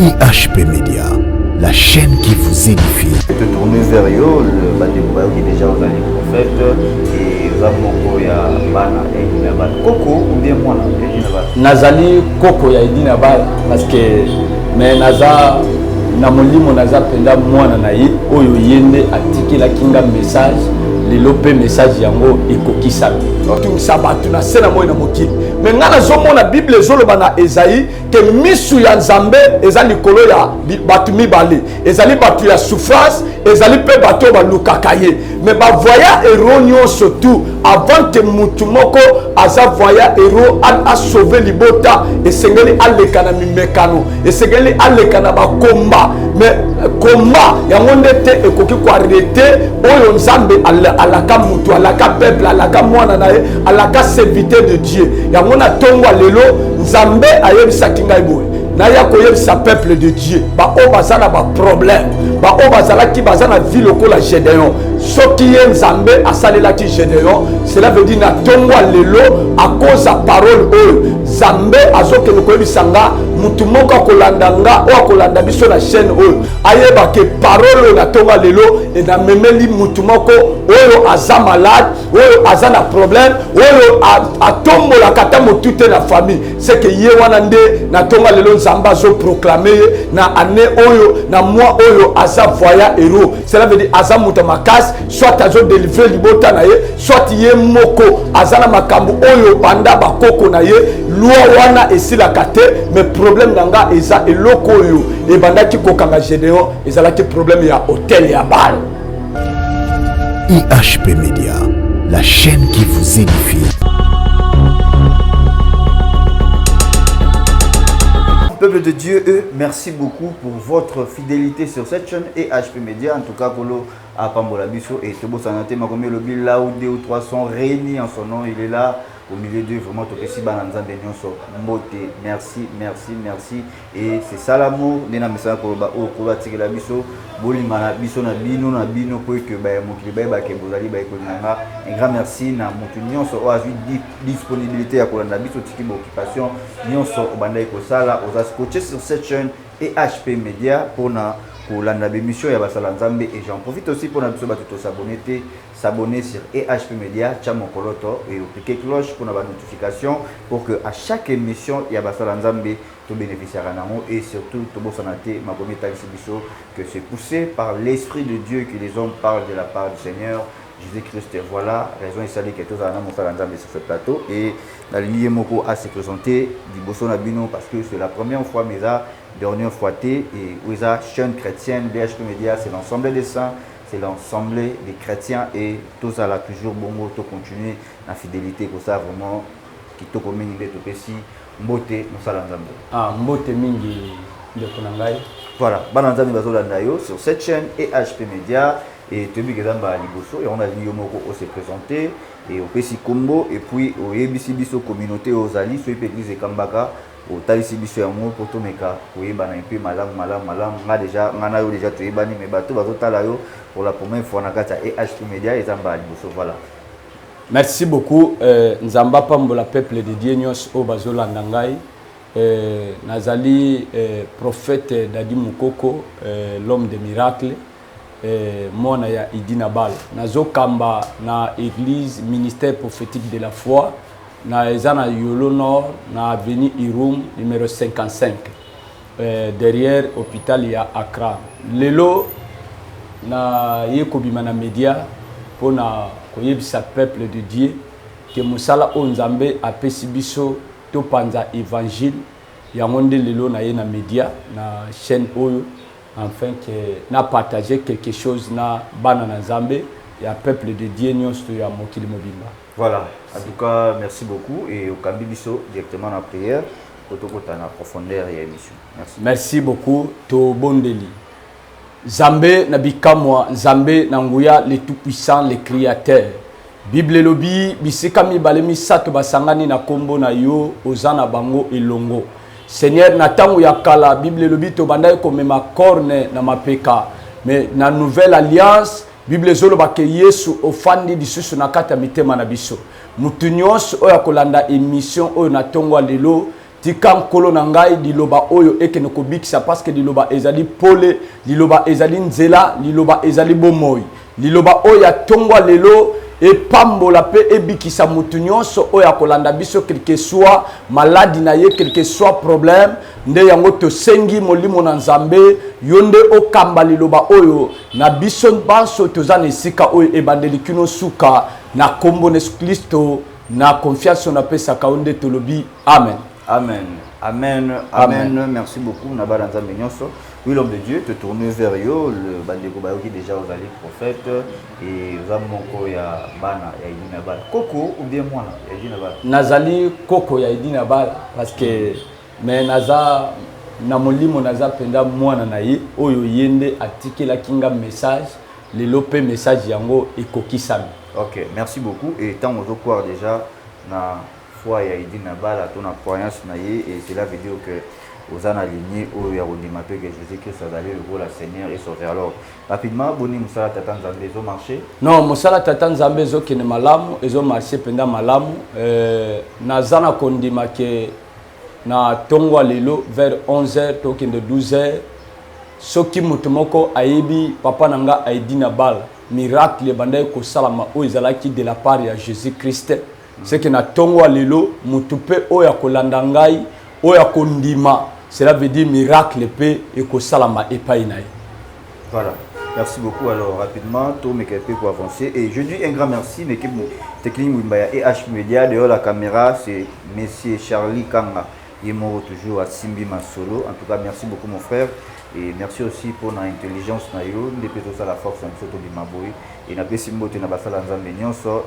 IHP Média, la chaîne qui vous édifie. Je te tourner vers yo, le bandeko qui déjà aux années prophètes et Zamoko ya bana et na Koko ou bien moi Nazali Koko ya Edina Bal parce que mais naza na molimo naza penda mwana na ye oyo yende atiki la kinga message lilope message yango ekokisa tungisa batu na sena moyo na mokili mais ngana zomona bible ezoloba na Esaïe ke misu ya nzambe eza likolo ya batu mibale ezali batu ya souffrance ezali pe batu balukaka ye mais bavoya ero nyonso tu avant que mutu moko aza voya ero a sauver libota esengeli aleka na mimekano esengeli aleka na bakomba mais komba yango ndete ekoki ko arrêter oyo nzambe alaka mutu alaka peuple alaka mwana na ye alaka serviteur de Dieu yango na tongwa lelo nzambe ayebisaki ngai boye naya koyebisa peuple de Dieu ba o bazana ba problème ba o bazalaki bazana vie lokola Gédéon soki ye nzambe asalelaki Gédéon cela veut dire na tongwa lelo à cause à parole oyo nzambe azokende koyebisa nga mutu moko akolanda nga o akolanda biso na chaîne oyo ayeba ke parole oyo na tongwa lelo e na memeli mutu moko oyo aza malade oyo aza na problème oyo atombolaka ta motu te na famille c'est que ye wana nde na tongwa lelo nzambe azo proclamer na année oyo na mois oyo aza voya héros cela veut dire aza mutu makasi soit azo délivrer libota na ye soit ye moko aza na makambo oyo banda bakoko na ye loi wana esilaka te mais problème nanga eza eloko oyo ebandaki kokanga Gédéon ezalaki problème ya hôtel ya Baal. IHP Média, la chaîne qui vous édifie. Peuple de Dieu, merci beaucoup pour votre fidélité sur cette chaîne et HP Média. En tout cas, Kolo à Pambola Bisso et Tobo Sanate Makomé Lobby, là où 2 ou 3 sont réunis en son nom, il est là. Au milieu d'eux, vraiment, Topesi Bananza Benyoso, Moté, merci, merci, merci. Et c'est ça l'amour, Nena Messa Koloba, O Kola Tigela Bisso, Bolimana Bisso, na Bino, pour que Mokiliba, Bakebozali, Bakonanga. Un grand merci, na Moutunion, sur OASU, disponibilité à Kolanda Bisso, Tiki Occupation, Nyon sur Obanda Ekosala, aux ascochés sur cette chaîne et HP Média pour la émission ya basala nzambe et j'en profite aussi pour nabiso batuto s'abonner sur EHP Média chamo koloto et cliquer cloche pour la notification pour que à chaque émission ya basala nzambe to bénéficiera namo et surtout to bosanate makomi biso que c'est poussé par l'esprit de Dieu que les hommes parlent de la part du Seigneur Jésus-Christ. Voilà raison et salut que tous à basala nzambe sur ce plateau et la ligne moko à se présenter di bosona bino parce que c'est la première fois mais dernière fois et la chaîne chrétienne BHP Média, c'est l'ensemble des saints, c'est l'ensemble des chrétiens et tout ça là toujours bon mot to continuer la fidélité comme ça vraiment qui to comme une bête pesi mbote musala nzambe mbote mingi de konangai voilà bananzambe bazolanda yo sur cette chaîne et HP Média et tobi kezamba liboso et on a dit moko o se présenter et au pesi combo et puis au ebisi biso communauté aux ali so église et kambaka au talisi biso ya mo poto meka koyeba na peu malam nga déjà ngana yo déjà toyebani mais bato bazotala yo pour la première fois na kata et HP Média ezamba liboso voilà. Merci beaucoup nzamba pambola peuple de Dieu nyos o bazolanda ngai nazali prophète Dadi Mukoko l'homme de miracle mona ya Idina Bal nazokamba na église ministère prophétique de la foi na ezana Yolo Nord na avenue Irum numéro 55 derrière hôpital ya Accra lelo na yekobima na média pona koyebisa peuple de Dieu que musala onzambe apesi biso to panza évangile yango nde lelo na ye na média na chaîne oyo afin que na partager quelque chose na bana na Nzambe ya peuple de Dieu nyonso ya mokili mobimba. Voilà, en tout cas merci beaucoup et au Kambi Bisso directement en prière pour tout en profondeur et émission. Merci. Merci beaucoup to bondeli. Nzambe na bikamwa Nzambe na nguya le tout puissant le créateur. Bible lobi bisika mibale misato basangani na kombo na yo ozana bango elongo. Seigneur na tango ya kala Bible lobi to bandaye komema corne na mapeka mais na nouvelle alliance Bible zoloba ke Yesu ofandi disusu na kata mitema na biso mutu nyonso oyo akolanda émission oyo na tongwa lelo tika nkolo na ngai liloba oyo ekene kobikisa parce que liloba ezali pole, liloba ezali nzela, liloba ezali bomoi, liloba oyo atongwa lelo epambola pe ebikisa mutu nyonso oyo akolanda biso quel que soit maladie na ye, quel que soit problème, nde yango tosengi molimo na nzambe yonde okamba liloba oyo na biso banso toza na esika oyo ebandeli kino suka na kombo na Yesu Kristo na confiance na pesa kaonde tolobi amen. Amen. Amen. Amen. Merci beaucoup. Nabala Nzambe nyonso. Oui, l'homme de Dieu, te tourner vers yo, le bandeko bayo qui déjà aux alliés prophètes et aux amoko ya bana ya Edina Bal. Koko ou bien moi ya Edina Bal. Nazali koko ya Edina Bal parce que mais naza na molimo naza penda mwana na ye oyo yende atikela kinga message le lope message yango ekokisami. OK, merci beaucoup et tant on croire déjà na foi ya Edina Bal à ton croyance na ye et cela veut dire que aux en aligné au Yaroudimapé que Jésus-Christ a allé le rôle à Seigneur et sauver. Alors, rapidement, Boni Moussala Tatan Zambé, ils ont marché? Non, Moussala Tatan Zambé, ils ont qui ne malamu, ils ont marché pendant malamu. Nazana Kondima que na Tongwa Lelo vers 11h, token de 12h. Soki Mutumoko Aebi, Papa Nanga Aedina Bal, miracle, Bandai Kosalama, où ils allaient de la part de Jésus-Christ. C'est que na Tongwa Lelo, Mutupe, Oya Kolandangai, Oya Kondima. Cela veut dire miracle paix et que salama et pas inaï. Voilà. Merci beaucoup. Alors rapidement, tout mes quelques pour avancer. Et je dis un grand merci l'équipe technique Moumbaya et H Media. Dehors la caméra, c'est Monsieur Charlie Kanga. Il est mort toujours à Simbi Masolo. En tout cas, merci beaucoup mon frère. Et merci aussi pour l'intelligence naïo. Nous dépêchons ça la force en photo de Maboui. Et n'a pas si mot na basala nzambe nyonso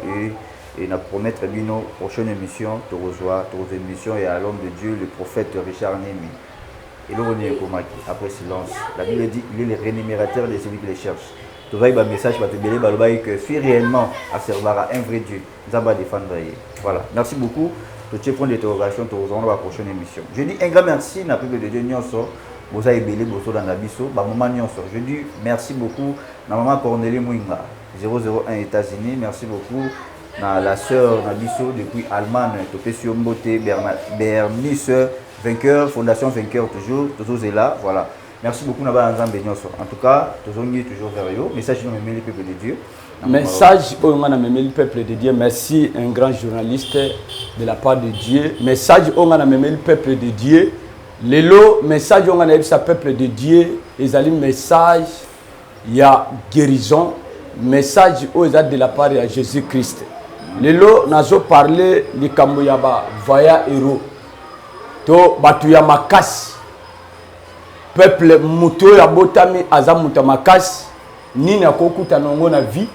et na promettre une prochaine émission. Tu reçois émission et à l'homme de Dieu, le prophète Richard Nemi. Et le René Komaki, après silence, la Bible dit il est le rémunérateur de celui qui les cherche. Tu vas y avoir un message, tu vas te que suis réellement à servir à un vrai Dieu. Zamba défendre. Voilà, merci beaucoup. Tu as point d'interrogation, tu rejoindras la prochaine émission. Je dis un grand merci, n'a plus de Dieu Nyonso, vous avez belé Bosso dans la biso, maman Nyonso. Je dis merci beaucoup, na maman Cornélie Mouinga, 001 États-Unis, merci beaucoup. Na la sœur Nabiso depuis Allemagne, Topé Mbote, Bernice. Vainqueur, Fondation Vainqueur toujours est là, voilà. Merci beaucoup Naba Nzambe Nyonso. En tout cas, toujours vers eux. Message de le peuple de Dieu. Message au le peuple de Dieu. Merci un grand journaliste de la part de Dieu. Message au le peuple de Dieu. Lelo message au le peuple de Dieu. Ils ont message il y a guérison. Message au de la part de Jésus-Christ. Lelo nazo parler de Kamboyaba voya héros. To batu ya makasi peuple muto ya botami aza muta makasi nini akokuta nongo na vie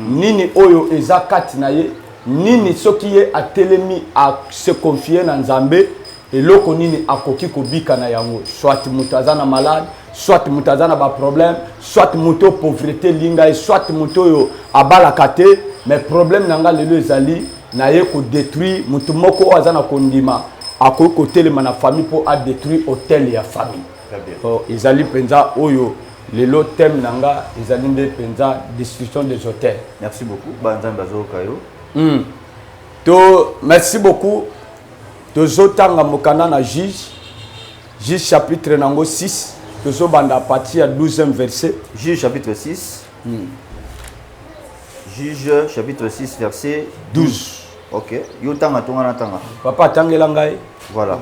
nini oyo eza kati na ye nini soki ye atelemi a se confier na Nzambe eloko nini akoki kobika na yango soit muto aza na malade soit muto aza na ba problème soit muto pauvreté linga soit muto yo abalaka te mais problème nanga lelo ezali na ye ko détruire muto moko aza na kondima à côté de ma famille pour détruire l'hôtel et la famille. Ils allaient penser oyo les lots thème nanga ils allaient penser destruction des hôtels. Merci beaucoup. Banzan bazo kayo. To merci beaucoup. To zotanga mokana na juge chapitre nango 6 to zo banda partir à 12e verset. Juge chapitre 6. Juge chapitre 6 verset 12. OK. Yo tanga tonga na tanga. Papa tangela ngai. Voilà.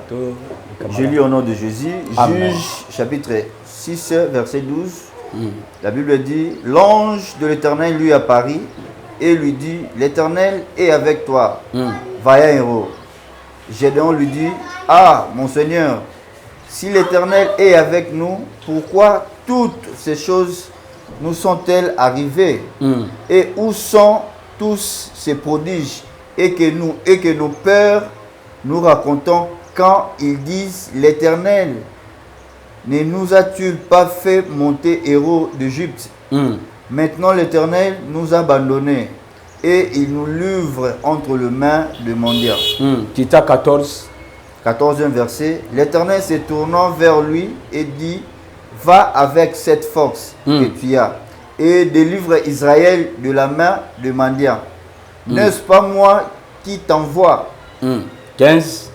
Je lis au nom de Jésus. Amen. Juge chapitre 6 verset 12. La Bible dit l'ange de l'Éternel lui apparut et lui dit l'Éternel est avec toi. Vaillant héros. Gédéon lui dit ah mon Seigneur, si l'Éternel est avec nous, pourquoi toutes ces choses nous sont-elles arrivées? Et où sont tous ces prodiges et que nos pères nous racontons quand ils disent l'Éternel ne nous a-t-il pas fait monter héros d'Égypte? Maintenant l'Éternel nous a abandonnés et il nous livre entre les mains de mendiants. Kita 14. 14e verset. L'Éternel se tournant vers lui et dit va avec cette force que tu as et délivre Israël de la main de mendiants. N'est-ce pas moi qui t'envoie? 15.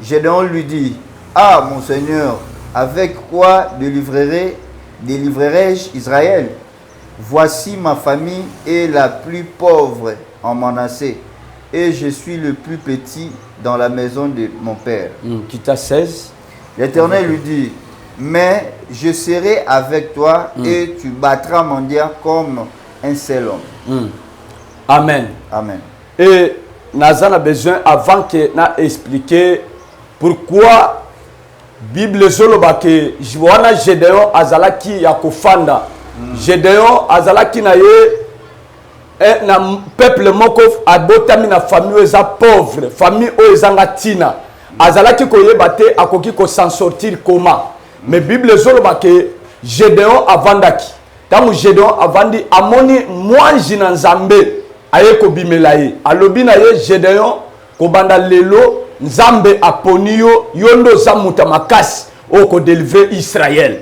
Gédéon lui dit, ah mon Seigneur, avec quoi délivrerai-je Israël? Voici ma famille est la plus pauvre en Manassé, et je suis le plus petit dans la maison de mon père. Kita 16. L'Éternel lui dit, mais je serai avec toi et tu battras mon dia comme un seul homme. Amen. Amen. Et nous avons besoin, avant que nous expliquions pourquoi Bible zoloba que Joana Gédéon azalaki ya kofanda. Gédéon azalaki na ye na peuple moko abotami na famille eza pauvre, famille o ezanga tina. Azalaki koyeba te akoki ko s'en sortir comment. Mais Bible zoloba que Gédéon avandaki. Tangu Gédéon avandi amoni mwanji na Nzambe aye kobimela ye. Alobi na ye Gédéon kobanda lelo Nzambe aponi yo yondo za muta makasi oko délivrer Israël.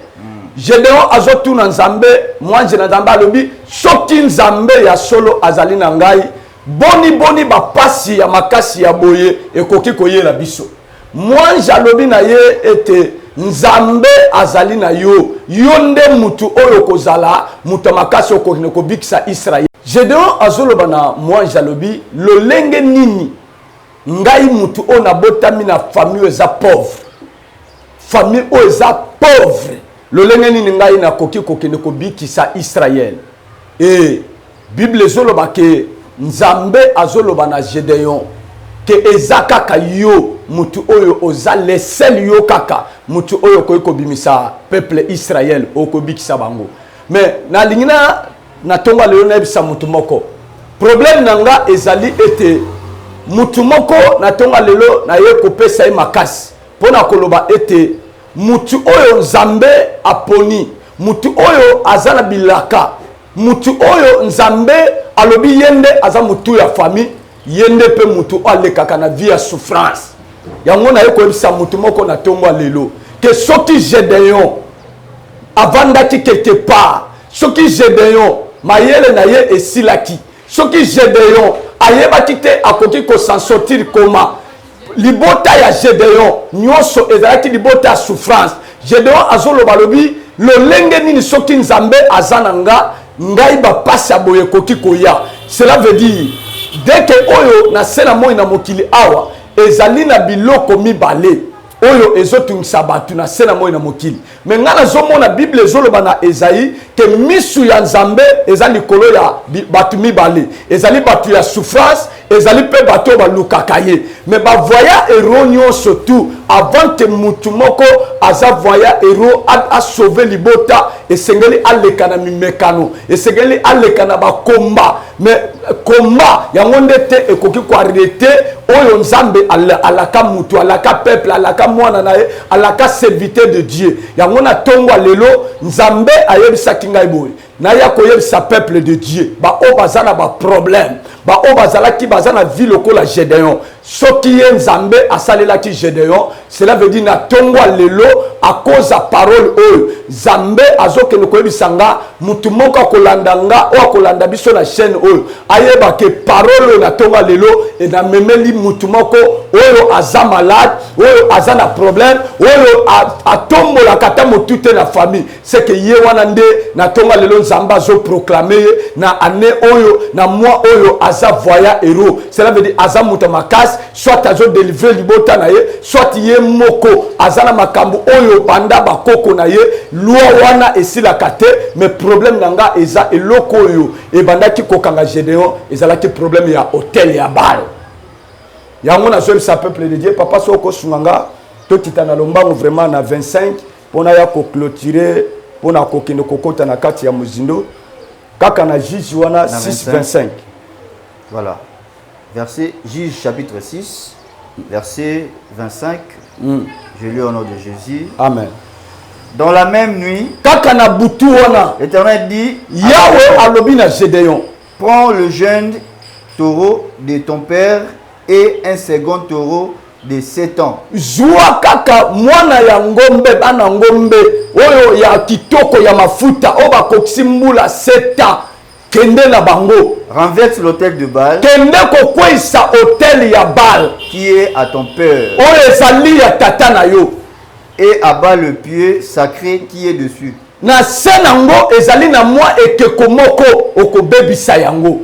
Gédéon azotu na Nzambe mwanji na Nzambe alobi soki Nzambe ya solo azali na ngai boni ba pasi ya makasi ya boye ekoki koyela biso. Mwanji alobi na ye ete Nzambe azali na yo yonde mutu oyo kozala muta makasi oko bikisa Israël. Gédéon azoloba na mwanji alobi lolenge nini ngai mutu o na botami na famille eza pauvre. Famille o eza pauvre. Lolenge nini ngai na koki kokende ko bikisa Israël. Et Bible zoloba ke Nzambe azoloba na Gédéon ke ezaka ka yo mutu oyo oza lesel yo kaka mutu oyo ko bimisa peuple Israël oko bikisa bango. Mais na lingina na tonga lelo na bisa mutu moko. Problème nanga ezali ete mutu moko na tonga lelo na ye kopesa ye makasi pona koloba ete mutu oyo Nzambe aponi, mutu oyo azana bilaka, mutu oyo Nzambe alobi yende aza mutu ya famille, yende pe mutu alekaka na vie ya souffrance. Yango na ye koyebisa mutu moko na tonga lelo que soki Gédéon avandaki quelque part, soki Gédéon mayele na ye esilaki, soki Gédéon ayebaki te akoki ko s'en sortir comment. Libota ya Gédéon nyonso ezalaki libota ya souffrance. Gédéon azoloba lobi lolenge nini soki Nzambe azananga ngai ba pasi ya boye koki koya. Cela veut dire dès que oyo na sena moi na mokili awa ezali na biloko mibale oyo ezotungisa batu na sena moi na mokili. Mais ngana zomona Bible ezoloba na Esaïe ke misu ya Nzambe ezali likolo ya batu mibale. Ezali batu ya souffrance, ezali pe batu balukaka ye. Mais ba voya eronyo surtout avant que mutu moko aza voya ero a sauver libota esengeli aleka na mimekano, esengeli aleka na ba komba. Mais komba yango ndete ekoki ko arrêter oyo Nzambe alaka mutu, alaka peuple, alaka mwana na ye, alaka serviteur de Dieu. Yango na tongwa lelo Nzambe ayebisa kinga iboy na ya koyebisa peuple de Dieu ba o bazana ba problème, ba o bazala ki bazana vie lokola Gédéon. Soki ye Nzambe asalela ki Gédéon, cela veut dire na tongwa lelo à cause de parole oyo Nzambe azoke no koyebisa nga mutu moko kolanda nga o kolanda biso na chaîne oyo ayeba ke parole na tongwa lelo et na memeli mutu moko oyo aza malade, oyo aza na problème, oyo atombola kata motute na famille. C'est que ye wana nde na tonga lelo Nzambe azo proclamer na année oyo na mois oyo aza voya héros. Cela veut dire aza muta makas, soit azo délivrer libota na ye, soit ye moko aza na makambo oyo banda bakoko na ye, loi wana esila kate. Mais problème nanga eza eloko oyo e banda ki kokanga Gédéon ezalaki problème ya hôtel ya bal. Yango na zoe sa peuple de Dieu papa soko sunganga to kitana lombango vraiment na 25 pona ya ko clôturer pona ko kino kokota na kati ya muzindo kaka na Juge wana 6:25. Voilà. Verset Juge chapitre 6 verset 25. Je lis au nom de Jésus. Amen. Dans la même nuit, kaka na butu wana l'Éternel dit Yahweh alobi na Gédéon, prends le jeune taureau de ton père et un second taureau de 7 ans. Zua kaka mwana ya ngombe bana ngombe oyo ya kitoko ya mafuta oba koksimbula 7 ans. kende na bango renverse l'autel de Baal kende kokweyisa hôtel ya Baal qui est à ton père oyo ezali ya tata na yo et abat le pied sacré qui est dessus. na se nango ezali na mwa ekeko moko okobebisa yango.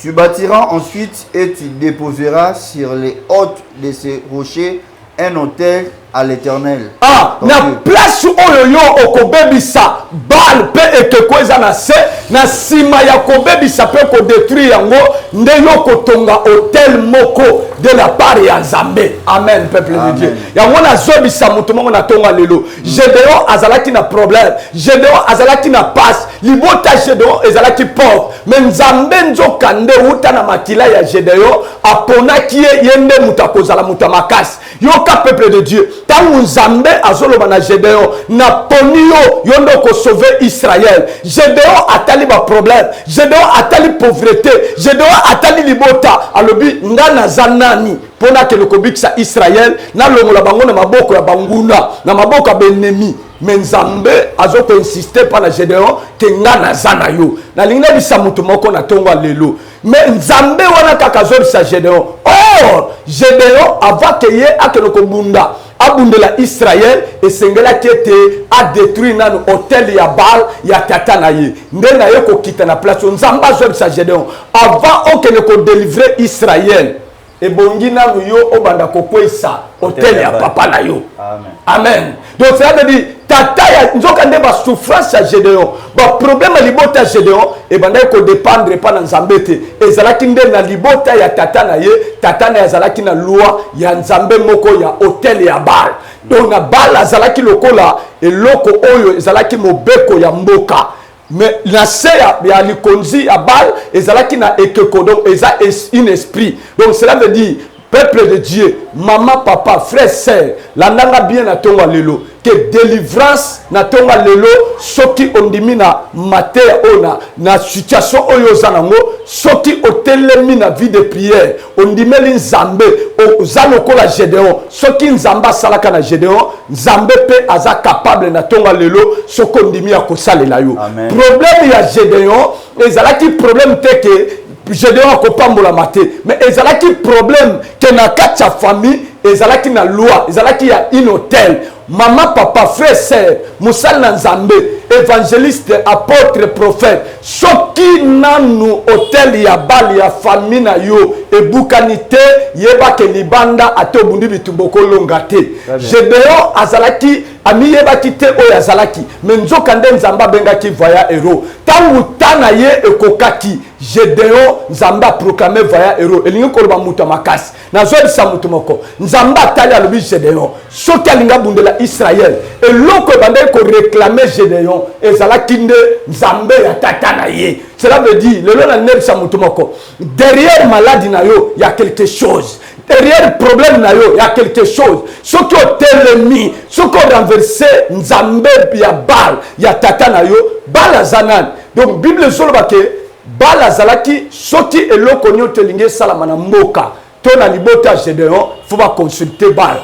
Tu bâtiras ensuite et tu déposeras sur les hautes de ces rochers un autel à l'Éternel. Ah, na place oyo yo okobebisa Baal pe ekeko eza na se na sima ya kobebisa pe ko détruire yango nde yo kotonga hôtel moko de la part ya Nzambe. Amen, peuple de Dieu. Yango na zobisa mutu moko na tonga lelo. Gédéon azalaki na problème. Gédéon azalaki na passe. Libota Gédéon ezalaki pauvre. Mais Nzambe nzoka nde uta na makila ya Gédéon aponaki yende muta kozala muta makasi. Yoka peuple de Dieu. Tangu Nzambe azoloba na Gédéon na poni yo yondo ko sauver Israël. Gédéon atali ba problème. Gédéon atali pauvreté. Gédéon atali libota alobi ngana zanani pona ke lokobikisa Israël na longola bango na maboko ya banguna na maboko ya benemi. Mais Nzambe azoko insister pa na Gédéon ke ngana zana yo. Na lingna bisa mutu moko na tongwa lelo. Mais Nzambe wana kaka zobisa Gédéon. Or Gédéon avant que ye akenoko bunda abundela Israël et sengela kete a détruire nanu hôtel ya Baal ya tata na ye nde na ye ko kita na place Nzamba zobisa Gédéon avant okene ko délivrer Israël et bongi nanu yo obanda ko kwesa hôtel ya papa na yo. Amen. Amen. Donc ça veut dire tata ya nzoka nde ba souffrance ya Gédéon ba problème ya libota ya Gédéon et banda ko dépendre pas na Nzambe te ezalaki nde na libota ya tata na ye tata na ezalaki na loi ya Nzambe moko ya hôtel ya Baal. Donc na Baal azalaki lokola eloko oyo ezalaki mobeko ya mboka. Mais la serre ya likonzi ya Baal ezalaki na ekeko donc eza un esprit. Donc cela veut dire peuple de Dieu, maman, papa, frère, sœur, la nanga bien na tonga lelo, que délivrance na tonga lelo, soki ondimi na mater ona, na situation oyo zanango, soki otelemi na vie de prière, ondime li Nzambe, ozaloko la Gédéon, soki Nzamba salaka na Gédéon, Nzambe pe aza capable na tonga lelo, soko ondimi ya kosalela yo. Problème ya Gédéon, ezalaki problème teke, Gédéon a kopambola maté mais ezalaki problème que na kati ya famille ezalaki na loi ezalaki ya un hôtel maman papa frère sœur musal na Nzambe évangéliste apôtre prophète soki nanu hôtel ya Baal ya famille na yo ebukanite yeba ke libanda atobundi bitumboko longa te Gédéon azalaki ami yeba kite o yazalaki mais nzoka nde Nzamba bengaki voya héros tangu tana ye ekokaki Gédéon Nzamba proclamé voya héros elingi koloba mutu makasi nazobisa mutu moko Nzamba tali alobi Gédéon soki alinga bundela Israël eloko ebandaki ko réclamer Gédéon ezalaki nde Nzambe ya tata na ye. Cela veut dire lelo na nebisa mutu moko derrière maladie na yo y a quelque chose. Derrière problème na yo y a quelque chose. Soki otelemi soki renverser Nzambe ya Baal ya tata na yo Baal azanan. Donc Bible soloba ke Baal azalaki soki eloko nyoto elingi salama na mboka to na libota Gédéon faut ba consulter Baal.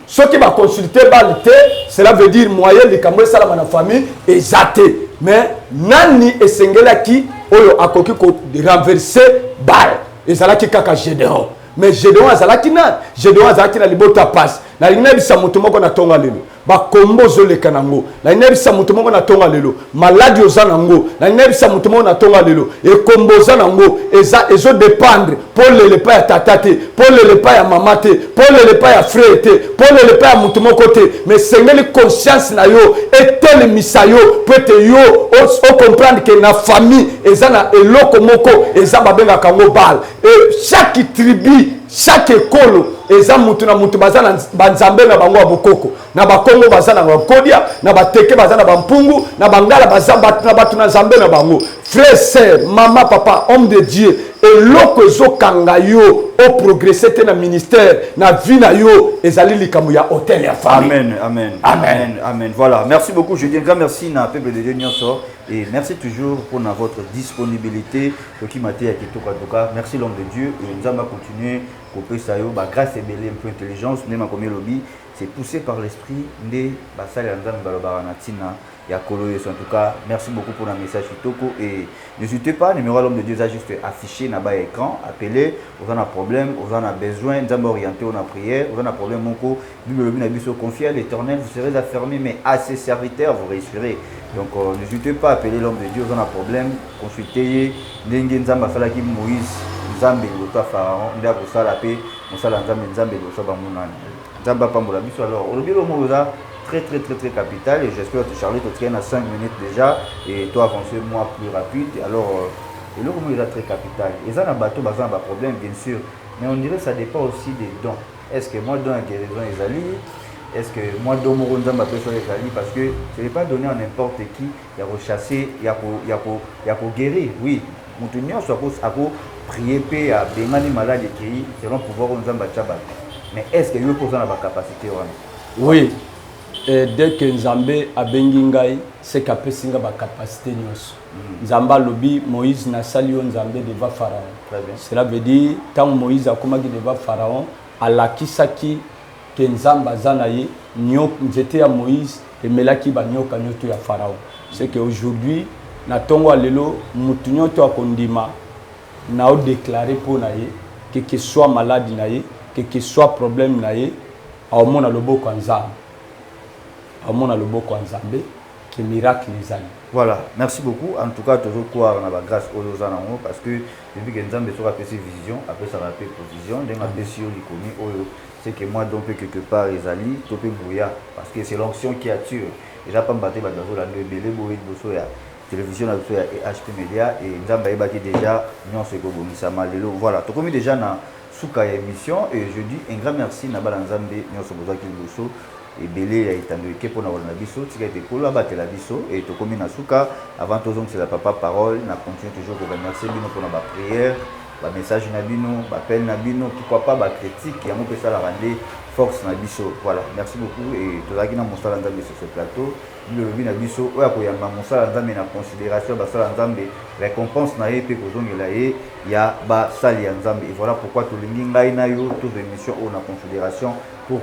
Soki ba consulter Baal te cela veut dire moyen likambo salama na famille ezate mais nani esengelaki oyo akoki ko renverser Baal ezalaki kaka Gédéon. Mais Gédéon azalaki na Gédéon azalaki na libota passe na lingina bisa mutu moko na tonga lelo ba kombo zoleka nango na lingina bisa mutu moko na tonga lelo maladi ozanango na lingina bisa mutu moko na tonga lelo e kombo zanango ezo dépendre pour le pas ya tatate pour le pas ya mamate pour le pas ya frère te pour le pas ya mutu moko te mais sengeli conscience na yo etele misayo peut te yo o comprendre que na famille ezana eloko moko ezaba benga kango Baal et chaque tribu chaque école eza mutu na mutu bazana banzambe na bango bokoko na bakongo bazana na kodia na bateke bazana bampungu na bangala bazamba na batu na Nzambe na bango frère sœur maman papa homme de Dieu et loko ezokanga yo o progresser te na ministère na vie na yo ezali likambo ya hôtel ya famille. Amen, amen, amen, amen. Voilà, merci beaucoup. Je dis un grand merci na peuple de Dieu nyonso et merci toujours pour votre disponibilité qui m'a été en tout cas. Merci l'homme de Dieu et nous allons continuer couper ça yo ba grâce et belle un peu intelligence nema comme lobby c'est poussé par l'esprit de basali nzambe balobara na tina ya kolo yeso. En tout cas, merci beaucoup pour le message Kitoko et n'hésitez pas, numéro à l'homme de Dieu est juste affiché na bas écran, appelez, vous en avez un problème, vous en avez besoin, nzambe orienté on a prière, vous en avez un problème moko, Bible le biso confié à l'Éternel, vous serez affermés, mais à ses serviteurs vous réussirez. Donc n'hésitez pas à appeler l'homme de Dieu, vous en avez un problème, consultez ndenge nzamba salaki Moïse, nzambe lota Pharaon, nda ko sala pe, mosala nzambe lota bamunana. Nzamba pambola biso alors, au bilo moza très capital et j'espère que Charlie te traîne à 5 minutes déjà et toi avancer moi plus rapide. Alors et le comment il est très capital. Et ça, dans le bateau, ça a un problème, bien sûr. Mais on dirait que ça dépend aussi des dons. Est-ce que moi, don à guérison, les alliés? Est-ce que moi, don Moronza m'a fait sur les alliés? Parce que ce n'est pas donné à n'importe qui. Il y a rechassé, il y a pour guérir. Oui, mon tenir soit pour prier, paix, à bénir malades et guérir, selon pouvoir on zamba tchabat. Mais est-ce que vous posez la capacité? Oui. Et dès que Nzambe a bengingai, c'est qu'à pesinga ba capacité nyos. Nzamba lobi Moïse na salio Nzambe devant Pharaon. Cela veut dire tant Moïse a commencé devant Pharaon, à la kisaki que Nzamba zanaye nyok nzete à Moïse et melaki ba nyoka nyoto ya Pharaon. C'est que aujourd'hui na tongo lelo mutu nyoto akondima na o déclarer pour naye que soit malade naye, que soit problème naye, au mona lobo kwa Nzamba. Amon a le beau Nzambe qui miracle les années. Voilà, merci beaucoup. En tout cas, toujours croire dans la grâce aux gens parce que depuis que Nzambe sera fait vision, après ça va faire provision, d'un appel sur l'icône, c'est que moi donc quelque part les alliés, topé bouya parce que c'est l'onction qui attire. Et j'ai pas battu la belé boé de soya. Télévision à HP Media et Nzambe est déjà non c'est go bonisa malelo. Voilà, tout comme déjà na souka émission et je dis un grand merci na ba Nzambe non so boza ki boso. Et belé a été envoyé pour la biso, tu as été pour la battre la biso et tu commis na souka avant tous c'est la papa parole, n'a continue toujours pour remercier bino pour la prière, ba message na bino, ba appel na bino, pourquoi pas ba critique et on peut ça la rendre force na biso. Voilà, merci beaucoup et tout ça qui na monsala nzambe sur ce plateau, le lobi na biso oya ko yamba monsala nzambe na considération ba sala nzambe récompense na ye pe ko zongela ye ya ba sali ya nzambe. Et voilà pourquoi to lingi ngai na yo toute émission on a considération pour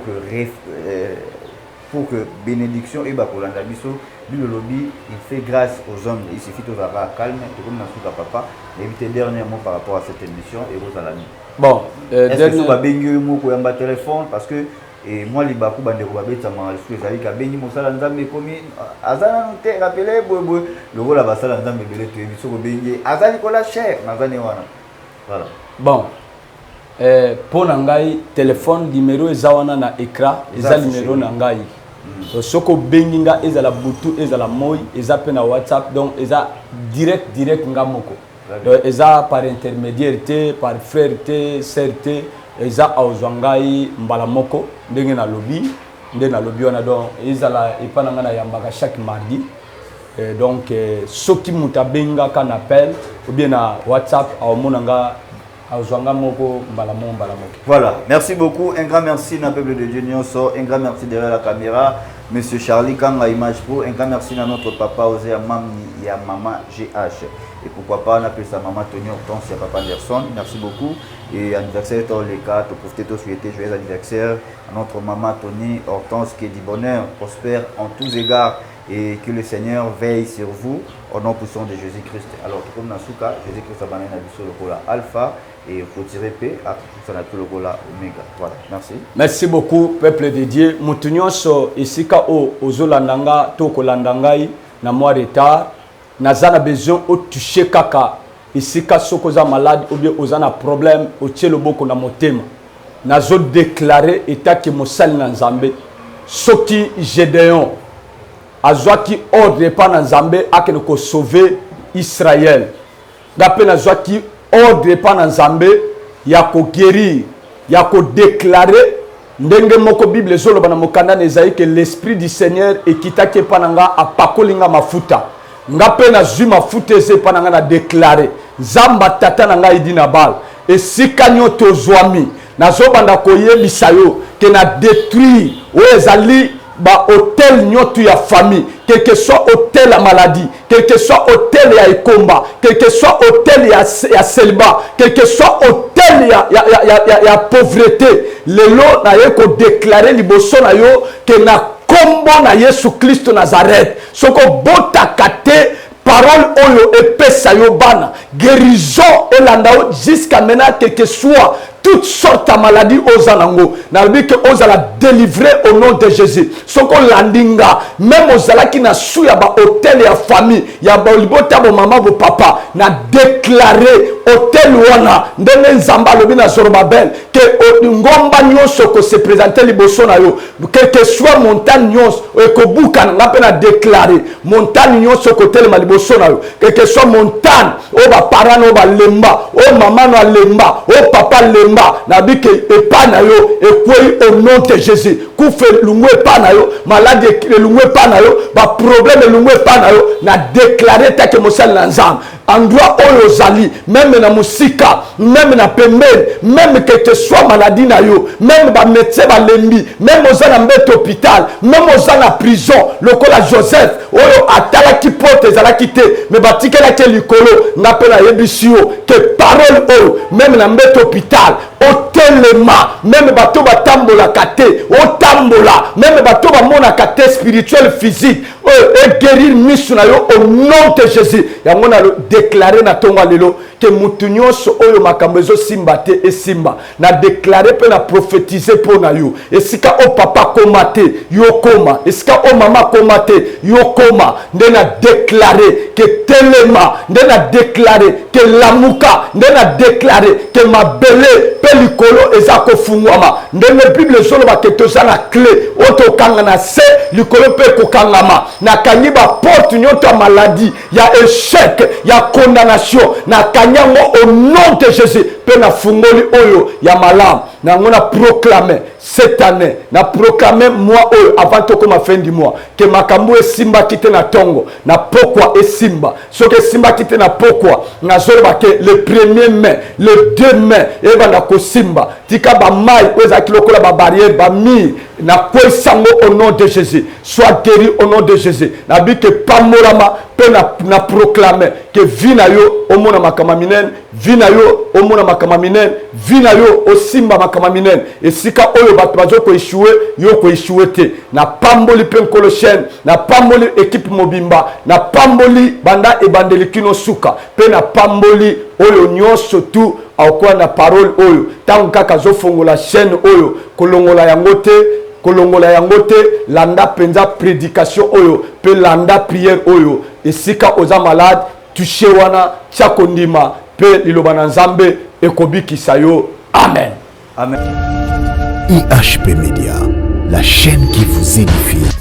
que bénédiction et bakolanda biso le lobby il fait grâce aux hommes, il suffit de avoir calme et comme na papa éviter dernier mot par rapport à cette émission et vos amis. Bon, est-ce que ça va bengi mo ko yamba téléphone parce que et moi les baku bande ko babeta ma les ali ka bengi mosala nzambe komi azana te rappeler bobo le rôle ba sala nzambe belé to biso ko bengi azali ko la cher mazane wana. Voilà. Bon. Pour nangai téléphone numéro ezawana na écran eza numéro nangai soko benginga ezala butu ezala moi eza pe na WhatsApp donc eza direct ngamoko donc eza par intermédiaire te par frère te sœur te eza auzwangai mbala moko ndenge na lobby wana donc ezala epananga na yambaka chaque mardi donc soki muta benga kan appel ou bien na WhatsApp au monanga. Voilà, merci beaucoup. Un grand merci à peuple de Dieu Nyonso. Un grand merci derrière la caméra, Monsieur Charlie Kanga Image Pro. Un grand merci à notre papa Osé Mamni et à maman GH. Et pourquoi pas on appelle sa maman Tony Hortense et à papa Anderson. Merci beaucoup. Et anniversaire tous les cas, pour profiter de souhaiter joyeux anniversaire à notre maman Tony Hortense qui est du bonheur, prospère en tous égards. Et que le Seigneur veille sur vous au nom puissant de Jésus-Christ. Alors, comme Nasuka, Jésus-Christ a banné sur le cola alpha et pour tirer P, à le cola oméga. Voilà, merci. Merci beaucoup, peuple de Dieu. Moutounyoso, ici, Ozolandanga, Tokolandangai, na moi retard, Nazana besoin de toucher kaka. Ici, Sokoza malade ou bien Ozana problème, au tchelo boko na motema. Nazo déclaré état que Moussal Nanzambe, Soki Gédéon. Azwaki ordre par Nzambe akene ko sauver Israël. Gape nazwaki ordre par Nzambe ya ko guérir, ya ko déclarer ndenge moko Bible zoloba na mokanda Esaïe que l'esprit du Seigneur ekitaki pananga apakolinga mafuta. Ngape nazwi mafuta eze pananga na déclarer. Zamba tata nanga idina bal. Et sika nyoto zwami nazobanda koyebisa yo ke na détruire o ezali hôtel nyoto ya famille, quel que soit hôtel à maladie, quel que soit hôtel ya ekomba, quel que soit hôtel ya célibat, quel que soit hôtel ya pauvreté, lelo na ye ko déclarer liboso na yo que na kombo na Yesu Christ Nazareth, soko bota kate parole oyo epesa yo bana, guérison elandao jusqu'à maintenant, quel que soit toutes sortes de maladies aux anango. N'albi que aux la délivrer au nom de Jésus. Soko landinga, même aux ala qui n'a su ya ba hôtel ya famille, ya ba libota bo maman bo papa, na déclaré hôtel wana, ndenge nzamba lobi na Zorobabel, que ngomba nyonso ko se présenter liboso na yo, quel que soit montagne nyonso, ko buka na pe na déclaré, montagne nyonso ko telema liboso na yo, quel que soit montagne, o ba parano o ba lemba, o maman no lemba, o papa lemba, na bike epana yo ekwe au nom de Jésus. Koufe lungwe epana yo, maladie lungwe epana yo, ba problème lungwe epana yo, na déclarer take mosal na nzam. Endroit oyo zali, même na musika, même na pembeni, même que te soit maladie na yo, même ba médecin ba lembi, même oza na mbete hôpital, même oza na prison, lokola Joseph, oyo atala ki porte zala kite, me batikela ke likolo, ngapela yebisio, que parole oyo, même na mbete hôpital, au telema, même bato batambola kate, au tambola, même bato ba mona kate spirituel physique, et guérir misu na yo au nom de Jésus. Yango na déclarer na tonga lelo que mutu nyonso oyo makambo ezo simba te e simba, na déclarer pe na prophétiser pour na yo. Esika o papa komate yo koma, esika o mama komate yo koma, nde na déclarer que telema, nde na déclarer que lamuka, nde na déclarer que mabele pe likolo ezako fungwama, nde me Bible solo ba que toza na clé oto kanga na se likolo pe ko kangama, na kanyi ba porte nyoto maladie, ya échec, ya condamnation, na kanyango au nom de Jésus, pe na fungoli oyo ya malam, na ngona proclamer cette année, na proclamer moi oyo avant toko ma fin du mois, que makambo e simba kite na tongo, na pokwa e simba, so que simba kite na pokwa, na zolba ke le 1er mai, le 2 mai, e banda ko simba, tika ba mai, weza kilokola ba barrière, ba mi, na kwe sango au nom de Jésus, soit guéri au nom de Jésus, na bi que pamorama, pe na proclamer, que vina yo, omona makamaminen, vina yo, omona makamaminen, vina yo, o simba makamaminen, et sika oyo bato bazo ko échouer, yo ko échouer te, na pamboli pen kolochen, na pamboli équipe mobimba, na pamboli banda e bandeli kino suka, pe na pamboli oyo nyonso tout, aukwa na parole oyo, tangu kaka zo fongola chaîne oyo, kolongola yangote, kolongola yangote, landa penza prédication oyo, pe landa prière oyo, et sika oza malade, touché wana, tia kondima, pe lilobana nzambe, ekobiki sayo, amen. Amen. IHP Média, la chaîne qui vous édifie.